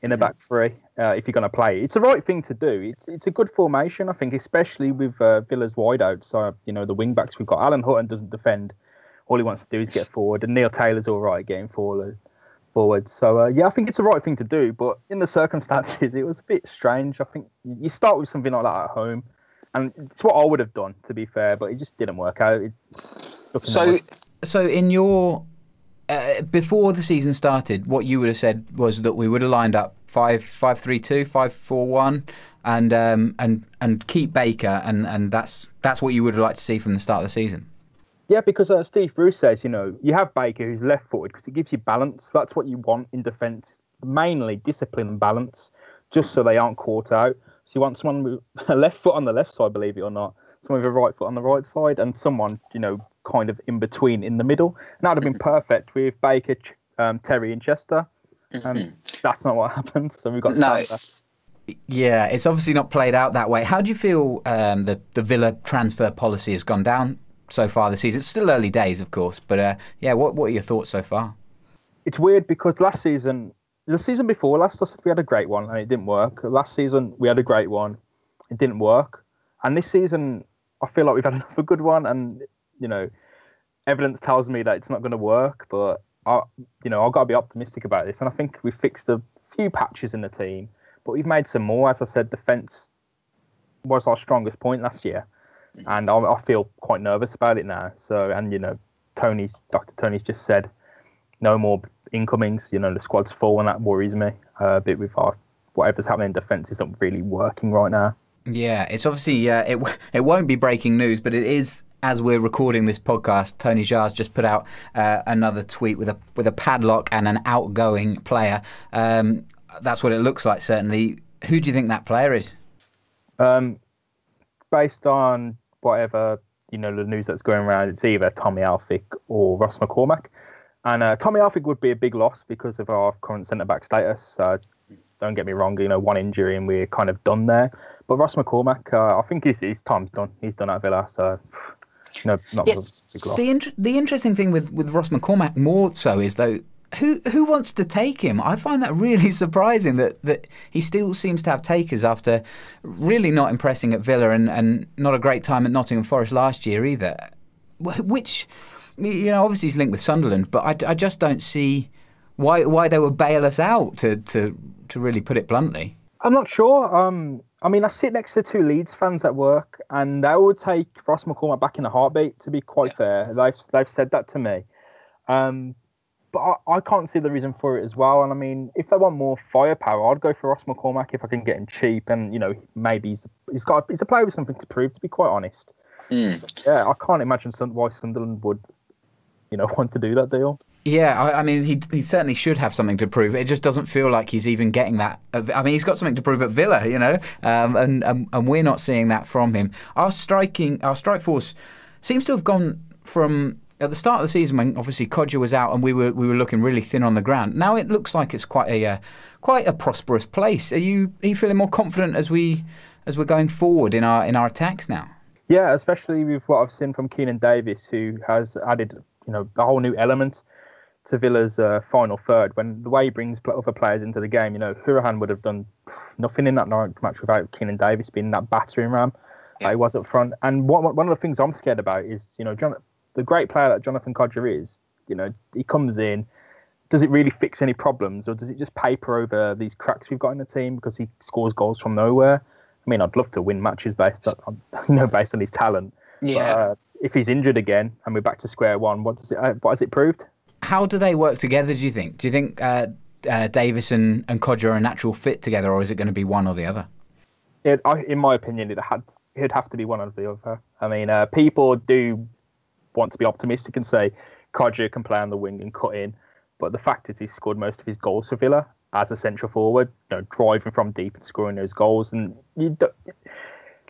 in the back three if you're going to play. It's the right thing to do. It's a good formation, I think, especially with Villa's wideouts. So the wing backs we've got. Alan Hutton doesn't defend. All he wants to do is get forward, and Neil Taylor's all right getting forward. So yeah, I think it's the right thing to do. But in the circumstances, it was a bit strange. I think you start with something like that at home, and it's what I would have done, to be fair. But it just didn't work out. So in your before the season started, what you would have said was that we would have lined up 5-3-2, 5-4-1, and keep Baker, and that's what you would have liked to see from the start of the season. Yeah, because Steve Bruce says, you have Baker who's left-footed because it gives you balance. That's what you want in defence, mainly discipline and balance, just so they aren't caught out. So you want someone with a left foot on the left side, believe it or not, someone with a right foot on the right side, and someone, kind of in between in the middle. And that would have been perfect with Baker, Terry and Chester. That's not what happened. So we've got Yeah, it's obviously not played out that way. How do you feel the Villa transfer policy has gone down so far this season? It's still early days, of course, but what are your thoughts so far? It's weird because the season before last, we had a great one and it didn't work. Last season we had a great one, it didn't work, and this season I feel like we've had another good one, and evidence tells me that it's not going to work. But I've got to be optimistic about this, and I think we've fixed a few patches in the team, but we've made some more. As I said, defence was our strongest point last year. And I feel quite nervous about it now. So, and Dr. Tony's just said no more incomings. The squad's full, and that worries me a bit. With whatever's happening in defence isn't really working right now. Yeah, it's obviously it won't be breaking news, but it is. As we're recording this podcast, Tony Jar's just put out another tweet with a padlock and an outgoing player. That's what it looks like, certainly. Who do you think that player is? Based on whatever, the news that's going around, it's either Tommy Alfick or Ross McCormack. And Tommy Alfick would be a big loss because of our current centre-back status. Don't get me wrong, one injury and we're kind of done there. But Ross McCormack, I think his time's done. He's done at Villa, so not a big loss. The interesting thing with Ross McCormack more so is, though, Who wants to take him? I find that really surprising that he still seems to have takers after really not impressing at Villa and not a great time at Nottingham Forest last year either. Which, obviously he's linked with Sunderland, but I just don't see why they would bail us out, to really put it bluntly. I'm not sure. I sit next to two Leeds fans at work, and they would take Ross McCormack back in a heartbeat, to be quite fair. They've said that to me. But I can't see the reason for it as well. And I mean, if they want more firepower, I'd go for Ross McCormack if I can get him cheap. And maybe he's a player with something to prove, to be quite honest. Yeah, I can't imagine why Sunderland would, want to do that deal. Yeah, I mean, he certainly should have something to prove. It just doesn't feel like he's even getting that. I mean, he's got something to prove at Villa, and we're not seeing that from him. Our strike force seems to have gone from, at the start of the season when obviously Kodja was out and we were looking really thin on the ground. Now it looks like it's quite a prosperous place. Are you feeling more confident as we're going forward in our attacks now? Yeah, especially with what I've seen from Keenan Davis, who has added a whole new element to Villa's final third. When the way he brings other players into the game, Hurahan would have done nothing in that match without Keenan Davis being that battering ram that he was up front. And one of the things I'm scared about is, the great player that Jonathan Kodja is, he comes in, does it really fix any problems, or does it just paper over these cracks we've got in the team because he scores goals from nowhere? I mean, I'd love to win matches based on his talent. Yeah. But, if he's injured again and we're back to square one, what has it proved? How do they work together, do you think? Do you think Davis and Kodja are a natural fit together, or is it going to be one or the other? In my opinion, it'd have to be one or the other. I mean, people do want to be optimistic and say Kodja can play on the wing and cut in, but the fact is he's scored most of his goals for Villa as a central forward, driving from deep and scoring those goals. And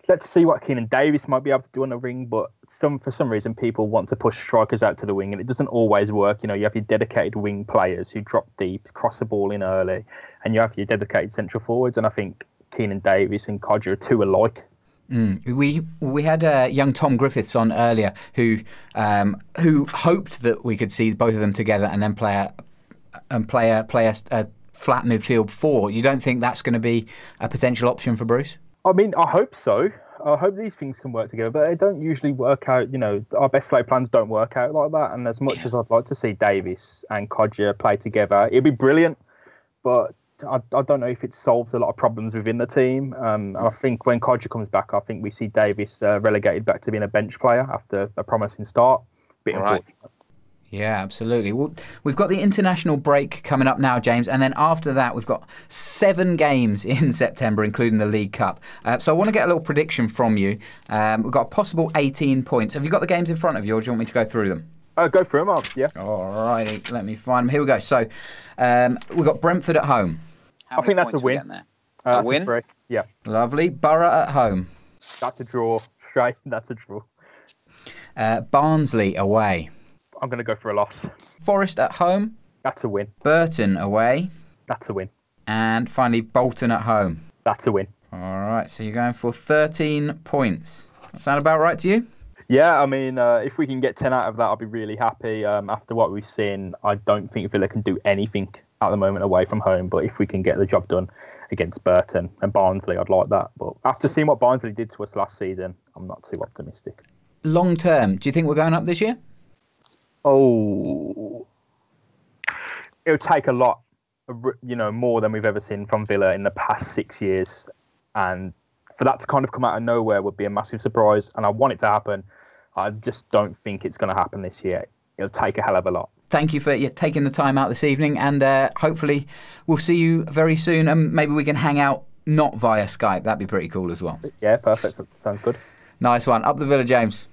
let's see what Keenan Davis might be able to do on the wing, but for some reason people want to push strikers out to the wing, and it doesn't always work. You have your dedicated wing players who drop deep, cross the ball in early, and you have your dedicated central forwards. And I think Keenan Davis and Kodja are two alike. We had young Tom Griffiths on earlier who hoped that we could see both of them together and then play a flat midfield four. You don't think that's going to be a potential option for Bruce? I mean, I hope so. I hope these things can work together, but they don't usually work out. Our best laid plans don't work out like that. And as much as I'd like to see Davis and Kodja play together, it'd be brilliant. But I don't know if it solves a lot of problems within the team. I think when Kodja comes back, I think we see Davis relegated back to being a bench player after a promising start. Bit unfortunate. Yeah, absolutely. Well, we've got the international break coming up now, James, and then after that we've got 7 games in September, including the League Cup. So I want to get a little prediction from you. We've got a possible 18 points. Have you got the games in front of you, or do you want me to go through them? Go through them, yeah. All righty, let me find them. Here we go. So we've got Brentford at home. I think that's a win. A win? Yeah. Lovely. Borough at home. That's a draw. Right, that's a draw. Barnsley away. I'm going to go for a loss. Forest at home. That's a win. Burton away. That's a win. And finally, Bolton at home. That's a win. All right, so you're going for 13 points. That sound about right to you? Yeah, I mean, if we can get 10 out of that, I'll be really happy. After what we've seen, I don't think Villa can do anything at the moment away from home. But if we can get the job done against Burton and Barnsley, I'd like that. But after seeing what Barnsley did to us last season, I'm not too optimistic. Long term, do you think we're going up this year? Oh, it'll take a lot, more than we've ever seen from Villa in the past 6 years. And for that to kind of come out of nowhere would be a massive surprise. And I want it to happen. I just don't think it's going to happen this year. It'll take a hell of a lot. Thank you for taking the time out this evening. And hopefully we'll see you very soon. And maybe we can hang out not via Skype. That'd be pretty cool as well. Yeah, perfect. Sounds good. Nice one. Up the Villa, James.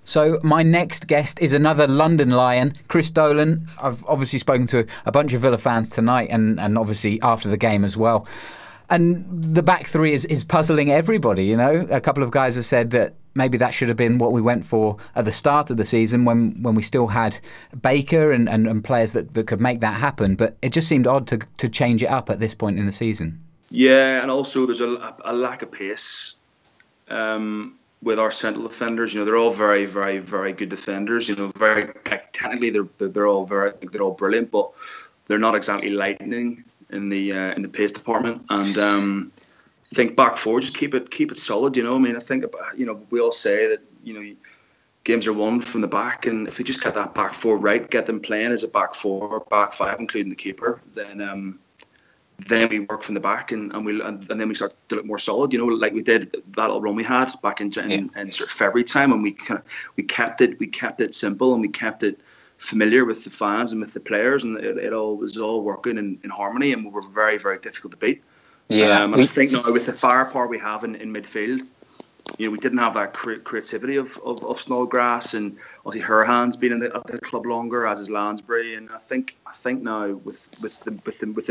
So my next guest is another London Lion, Chris Dolan. I've obviously spoken to a bunch of Villa fans tonight and obviously after the game as well. And the back three is puzzling everybody, A couple of guys have said that maybe that should have been what we went for at the start of the season when we still had Baker and players that could make that happen. But it just seemed odd to change it up at this point in the season. Yeah, and also there's a lack of pace. With our central defenders, they're all very, very, very good defenders. Very technically, they're all brilliant. But they're not exactly lightning in the pace department. And I think back four, just keep it solid. I mean, I think we all say that games are won from the back, and if we just get that back four right, get them playing as a back four, back five, including the keeper, then we work from the back, and then we start to look more solid. Like we did that little run we had back in sort of February time, and we kept it simple, and we kept it familiar with the fans and with the players, and it all was all working in harmony, and we were very, very difficult to beat. Yeah, and I think now with the firepower we have in midfield, we didn't have that creativity of Snodgrass, and obviously Herhan's been at the club longer, as is Lansbury, and I think now with the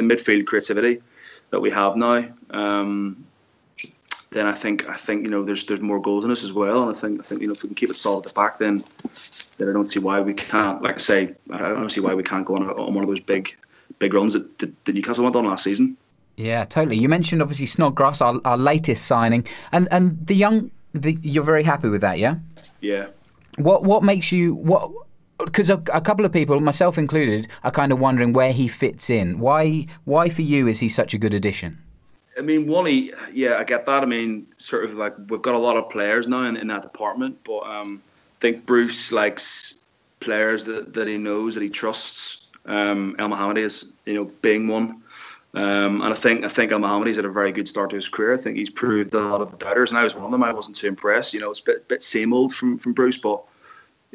midfield creativity that we have now, then I think there's more goals in us as well, and I think if we can keep it solid at the back, then I don't see why we can't. Like I say, I don't see why we can't go on one of those big runs that Newcastle went on last season. Yeah, totally. You mentioned obviously Snodgrass, our latest signing, and you're very happy with that, yeah? Yeah. What makes you Because a couple of people, myself included, are kind of wondering where he fits in. Why for you is he such a good addition? I mean, Wally, yeah, I get that. I mean, sort of like we've got a lot of players now in that department, but I think Bruce likes players that he knows, that he trusts. El Mohammadi is, being one. And I think El Mohammadi's had a very good start to his career. I think he's proved a lot of the doubters, and I was one of them. I wasn't too impressed. It's a bit same old from Bruce, but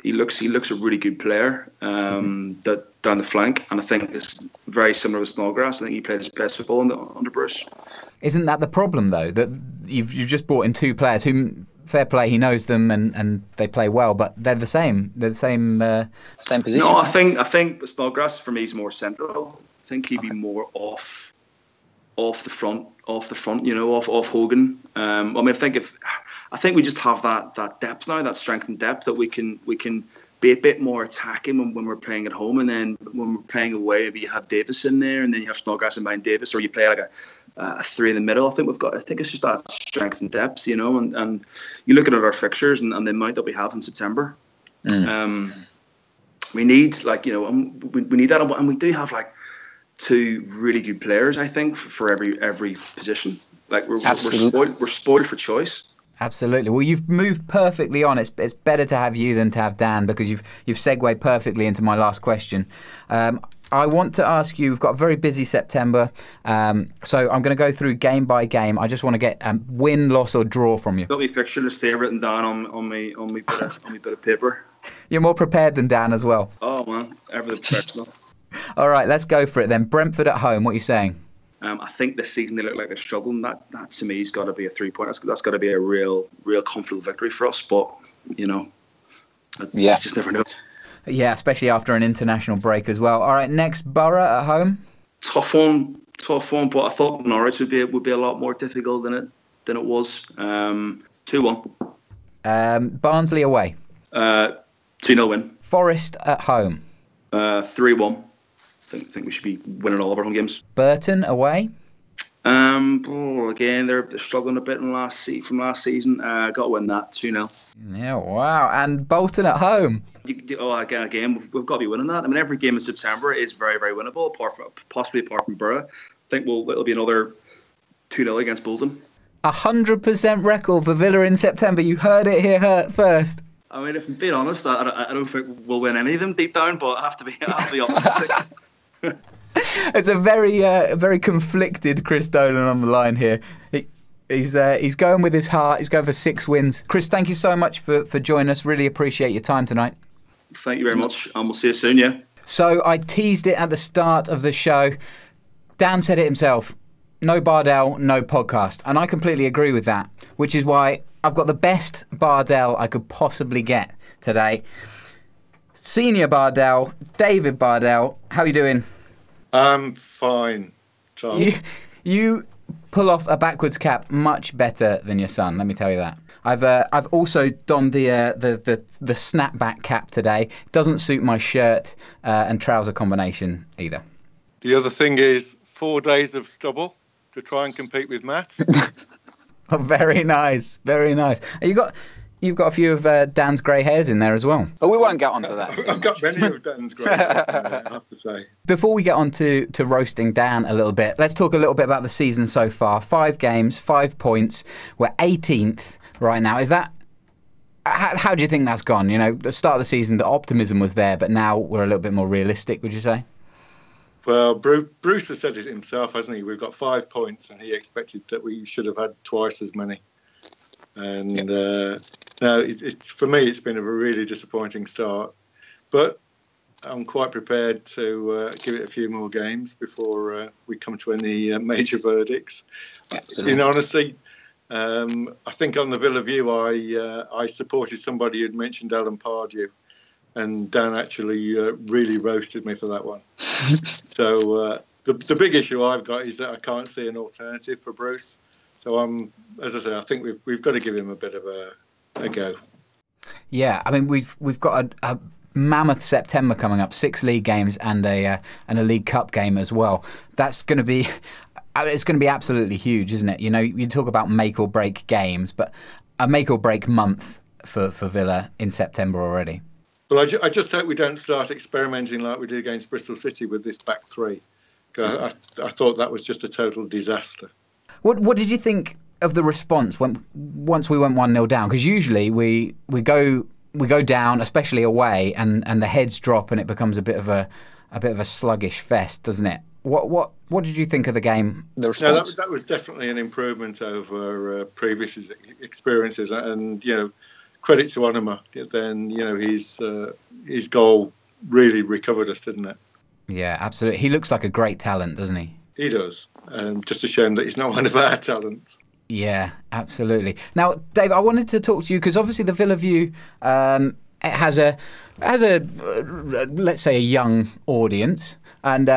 he looks a really good player that down the flank, and I think it's very similar with Snodgrass. I think he played his best football under Bruce. Isn't that the problem though, that you've just brought in two players whom, fair play, he knows them and they play well, but they're the same. They're the same position. No, I think Snodgrass for me is more central. I think he'd be more off the front, off Hogan. I think we just have that depth now, that strength and depth, that we can be a bit more attacking when we're playing at home, and then when we're playing away, maybe you have Davis in there, and then you have Snodgrass and behind Davis, or you play like a three in the middle. I think it's just that strength and depth, and you look at our fixtures and the amount that we have in September. We need we need that, and we do have two really good players, I think, for every position. We're spoiled for choice. Absolutely. Well, you've moved perfectly on. It's better to have you than to have Dan, because you've segued perfectly into my last question. I want to ask you, we've got a very busy September, so I'm going to go through game by game. I just want to get win, loss or draw from you. Got me fixture list there written down on me bit of paper. You're more prepared than Dan as well. Oh man, everything professional. All right, let's go for it then. Brentford at home, what are you saying? I think this season they look like they're struggling. That to me has got to be a 3 point. That's got to be a real comfortable victory for us. But just never know. Yeah, especially after an international break as well. All right, next, Borough at home. Tough one. But I thought Norwich would be a lot more difficult than it was. 2-1. Barnsley away. 2-0 win. Forest at home. 3-1. I think we should be winning all of our home games. Burton away. Again, they're struggling a bit from last season. Got to win that 2-0. Yeah, wow. And Bolton at home. Again, we've got to be winning that. I mean, every game in September is very, very winnable, possibly apart from Borough. I think it'll be another 2-0 against Bolton. 100% record for Villa in September. You heard it here first. I mean, if I'm being honest, I don't think we'll win any of them deep down, but I have to be optimistic. It's a very conflicted Chris Dolan on the line here. He's going with his heart. He's going for 6 wins. Chris, thank you so much for joining us. Really appreciate your time tonight. Thank you very much, and we'll see you soon, yeah. So I teased it at the start of the show. Dan said it himself. No Bardell, no podcast. And I completely agree with that, which is why I've got the best Bardell I could possibly get today. Senior Bardell, David Bardell. How are you doing? I'm fine, Tom. You pull off a backwards cap much better than your son, let me tell you that. I've also donned the snapback cap today. Doesn't suit my shirt and trouser combination either. The other thing is 4 days of stubble to try and compete with Matt. Oh, very nice, very nice. You've got a few of Dan's grey hairs in there as well. But we won't get onto that. I've got many of Dan's grey hairs, I have to say. Before we get on to roasting Dan a little bit, let's talk a little bit about the season so far. 5 games, 5 points. We're 18th right now. Is that... How do you think that's gone? You know, at the start of the season, the optimism was there, but now we're a little bit more realistic, would you say? Well, Bruce has said it himself, hasn't he? We've got 5 points, and he expected that we should have had twice as many. And no, it's for me, it's been a really disappointing start. But I'm quite prepared to give it a few more games before we come to any major verdicts. Absolutely. In honesty, I think on the Villa View, I supported somebody who'd mentioned Dan Bardell, and Dan actually really roasted me for that one. So the big issue I've got is that I can't see an alternative for Bruce. So as I say, I think we've got to give him a bit of a go. Yeah, I mean we've got a mammoth September coming up, 6 league games and a League Cup game as well. That's going to be. It's going to be absolutely huge, isn't it? You know, you talk about make or break games, but a make or break month for Villa in September already. Well, I just hope we don't start experimenting like we did against Bristol City with this back three. I thought that was just a total disaster. What did you think of the response once we went 1-0 down? Because usually we go down, especially away, and the heads drop and it becomes a bit of a sluggish fest, doesn't it? What did you think of the game? The response? No, that was definitely an improvement over previous experiences, and you know, credit to Onuma. Then you know his goal really recovered us, didn't it? Yeah, absolutely. He looks like a great talent, doesn't he? He does. Just a shame that he's not one of our talents. Yeah, absolutely. Now, Dave, I wanted to talk to you because obviously the Villa View it has a let's say a young audience. And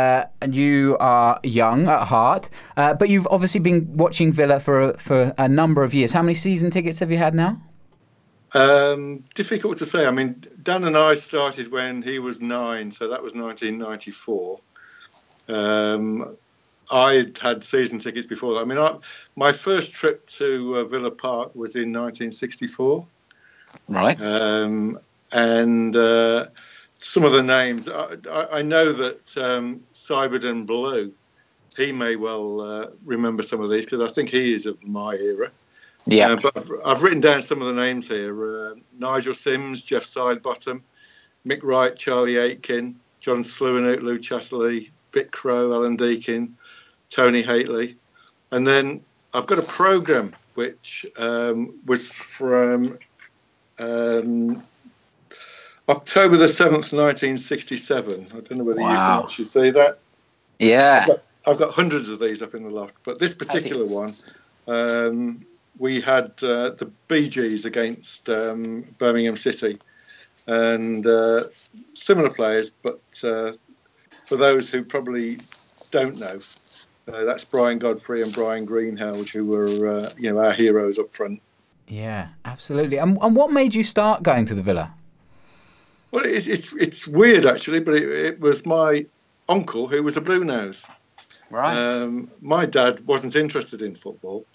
you are young at heart, but you've obviously been watching Villa for a number of years. How many season tickets have you had now? Difficult to say. I mean, Dan and I started when he was 9, so that was 1994. I had season tickets before that. I mean, my first trip to Villa Park was in 1964. Right. And some of the names, I know that Cyberdon Blue, he may well remember some of these because I think he is of my era. Yeah. But I've written down some of the names here. Nigel Sims, Jeff Sidebottom, Mick Wright, Charlie Aitken, John Slewinoot, Lou Chatterley, Vic Crow, Alan Deakin, Tony Haitley. And then I've got a programme which was from October the 7th, 1967. I don't know whether you can actually see that. Yeah. I've got hundreds of these up in the loft. But this particular one, we had the Bee Gees against Birmingham City. And similar players, but for those who probably don't know, that's Brian Godfrey and Brian Greenhalgh, who were our heroes up front. Yeah, absolutely. And what made you start going to the Villa? Well, it's weird actually, but it was my uncle who was a Blue Nose. Right. My dad wasn't interested in football,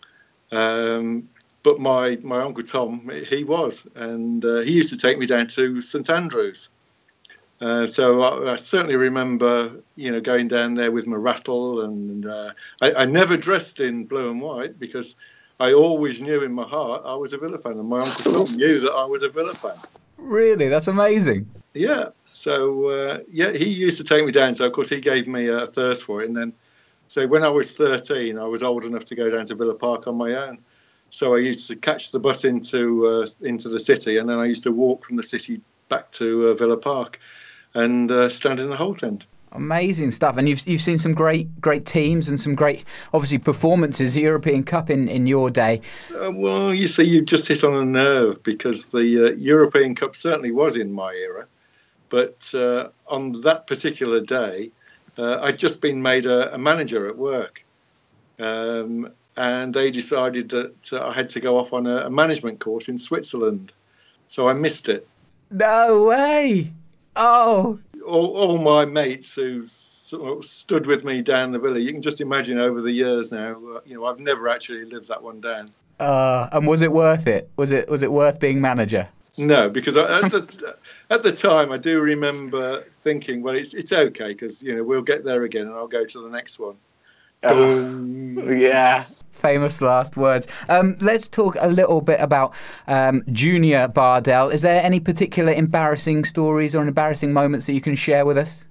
but my uncle Tom, he was, and he used to take me down to St Andrews. So I certainly remember, going down there with my rattle, and I never dressed in blue and white because I always knew in my heart I was a Villa fan, and my uncle Tom knew that I was a Villa fan. Really? That's amazing. Yeah. So, he used to take me down. So, of course, he gave me a thirst for it. And then, so when I was 13, I was old enough to go down to Villa Park on my own. So I used to catch the bus into the city, and then I used to walk from the city back to Villa Park and stand in the Holt End. Amazing stuff. And you've seen some great teams and some great, obviously, performances, European Cup in your day. Well, you see, you've just hit on a nerve because the European Cup certainly was in my era. But on that particular day, I'd just been made a manager at work. And they decided that I had to go off on a management course in Switzerland. So I missed it. No way! Oh! All my mates who sort of stood with me down the Villa. You can just imagine over the years now. I've never actually lived that one down. And was it worth it? Was it worth being manager? No, because at the time I do remember thinking, well, it's okay because we'll get there again, and I'll go to the next one. Yeah. Famous last words. Let's talk a little bit about Junior Bardell. Is there any particular embarrassing stories or embarrassing moments that you can share with us?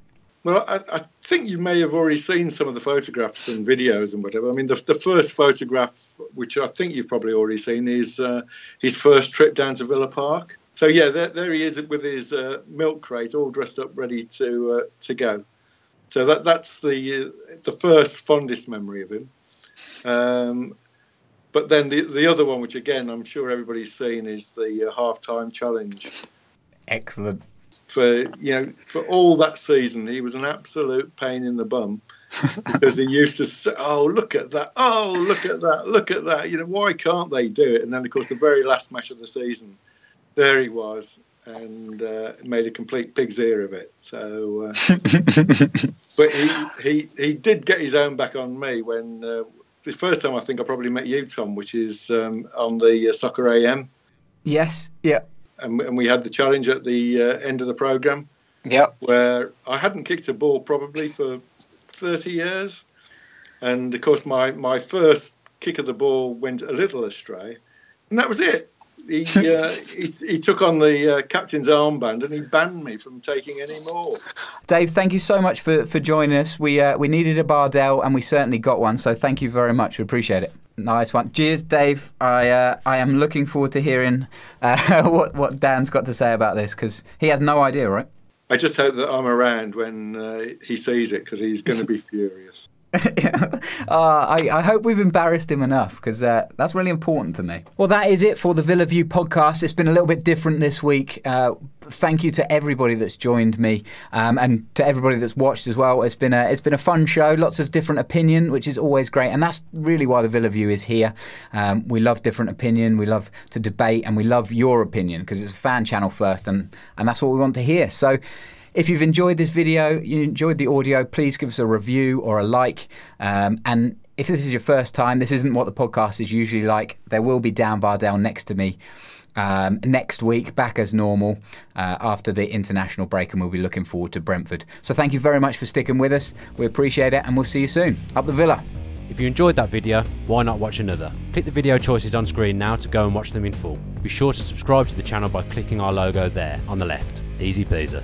Well, I think you may have already seen some of the photographs and videos and whatever. I mean, the first photograph, which I think you've probably already seen, is his first trip down to Villa Park. So, yeah, there he is with his milk crate all dressed up, ready to go. So that's the first fondest memory of him. But then the other one, which again I'm sure everybody's seen, is the half-time challenge. Excellent. For all that season, he was an absolute pain in the bum because he used to say, "Oh, look at that! Oh, look at that! Look at that! Why can't they do it?" And then, of course, the very last match of the season, there he was. And made a complete pig's ear of it. So, but he did get his own back on me when the first time I think I probably met you, Tom, which is on the Soccer AM. Yes, yeah. And we had the challenge at the end of the programme. Yeah. Where I hadn't kicked a ball probably for 30 years, and of course my first kick of the ball went a little astray, and that was it. He took on the captain's armband and he banned me from taking any more. Dave, thank you so much for joining us. We needed a Bardell and we certainly got one, so thank you very much. We appreciate it. Nice one. Cheers, Dave. I am looking forward to hearing what Dan's got to say about this, because he has no idea, right? I just hope that I'm around when he sees it, because he's going to be furious. I hope we've embarrassed him enough, because that's really important to me. Well, that is it for the Villa View podcast. It's been a little bit different this week. Thank you to everybody that's joined me, and to everybody that's watched as well. It's been a fun show, lots of different opinion, which is always great, and that's really why the Villa View is here. We love different opinion, we love to debate, and we love your opinion, because it's a fan channel first, and that's what we want to hear. So if you've enjoyed this video, you enjoyed the audio, please give us a review or a like. And if this is your first time, this isn't what the podcast is usually like. There will be Dan Bardell next to me next week, back as normal after the international break, and we'll be looking forward to Brentford. So thank you very much for sticking with us. We appreciate it, and we'll see you soon. Up the Villa. If you enjoyed that video, why not watch another? Click the video choices on screen now to go and watch them in full. Be sure to subscribe to the channel by clicking our logo there on the left. Easy peasy.